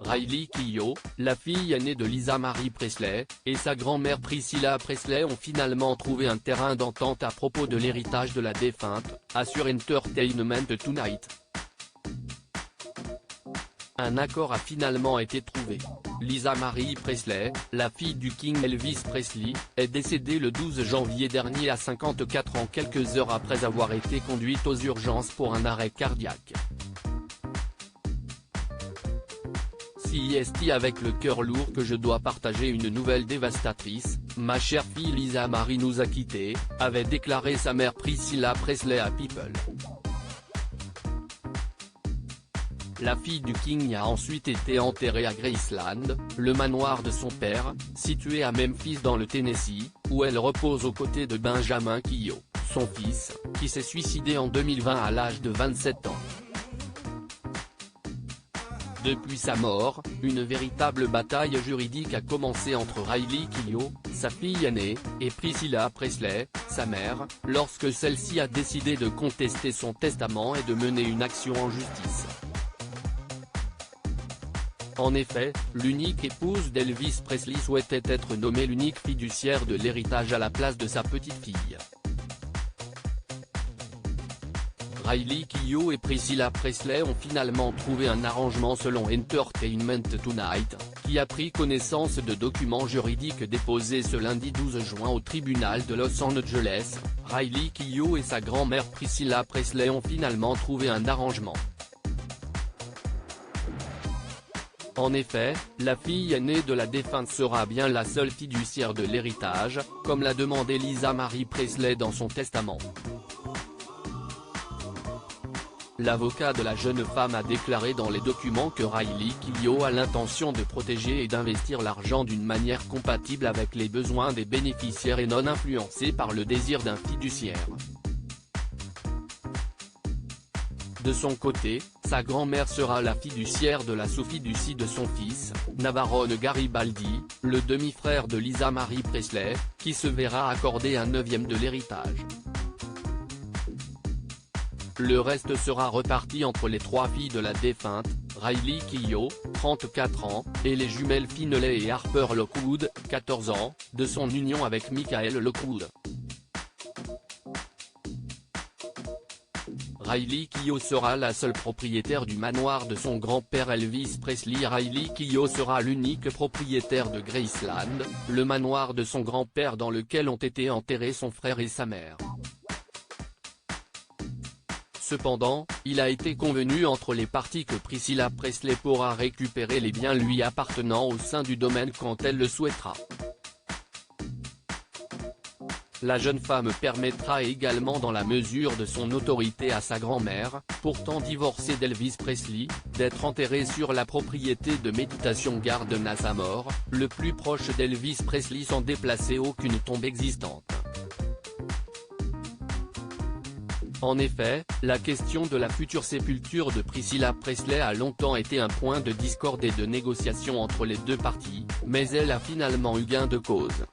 Riley Keough, la fille aînée de Lisa Marie Presley, et sa grand-mère Priscilla Presley ont finalement trouvé un terrain d'entente à propos de l'héritage de la défunte, assure Entertainment Tonight. Un accord a finalement été trouvé. Lisa Marie Presley, la fille du King Elvis Presley, est décédée le 12 janvier dernier à 54 ans, quelques heures après avoir été conduite aux urgences pour un arrêt cardiaque. C'est avec le cœur lourd que je dois partager une nouvelle dévastatrice, ma chère fille Lisa Marie nous a quittés, avait déclaré sa mère Priscilla Presley à People. La fille du King a ensuite été enterrée à Graceland, le manoir de son père, situé à Memphis dans le Tennessee, où elle repose aux côtés de Benjamin Keough, son fils, qui s'est suicidé en 2020 à l'âge de 27 ans. Depuis sa mort, une véritable bataille juridique a commencé entre Riley Keough, sa fille aînée, et Priscilla Presley, sa mère, lorsque celle-ci a décidé de contester son testament et de mener une action en justice. En effet, l'unique épouse d'Elvis Presley souhaitait être nommée l'unique fiduciaire de l'héritage à la place de sa petite-fille. Riley Keough et Priscilla Presley ont finalement trouvé un arrangement selon Entertainment Tonight, qui a pris connaissance de documents juridiques déposés ce lundi 12 juin au tribunal de Los Angeles. Riley Keough et sa grand-mère Priscilla Presley ont finalement trouvé un arrangement. En effet, la fille aînée de la défunte sera bien la seule fiduciaire de l'héritage, comme l'a demandé Lisa Marie Presley dans son testament. L'avocat de la jeune femme a déclaré dans les documents que Riley Keough a l'intention de protéger et d'investir l'argent d'une manière compatible avec les besoins des bénéficiaires et non influencée par le désir d'un fiduciaire. De son côté, sa grand-mère sera la fiduciaire de la sous-fiducie de son fils, Navarone Garibaldi, le demi-frère de Lisa Marie Presley, qui se verra accorder un neuvième de l'héritage. Le reste sera reparti entre les trois filles de la défunte, Riley Keough, 34 ans, et les jumelles Finlay et Harper Lockwood, 14 ans, de son union avec Michael Lockwood. Riley Keough sera la seule propriétaire du manoir de son grand-père Elvis Presley. Riley Keough sera l'unique propriétaire de Graceland, le manoir de son grand-père dans lequel ont été enterrés son frère et sa mère. Cependant, il a été convenu entre les parties que Priscilla Presley pourra récupérer les biens lui appartenant au sein du domaine quand elle le souhaitera. La jeune femme permettra également dans la mesure de son autorité à sa grand-mère, pourtant divorcée d'Elvis Presley, d'être enterrée sur la propriété de Meditation Garden à sa mort, le plus proche d'Elvis Presley sans déplacer aucune tombe existante. En effet, la question de la future sépulture de Priscilla Presley a longtemps été un point de discorde et de négociation entre les deux parties, mais elle a finalement eu gain de cause.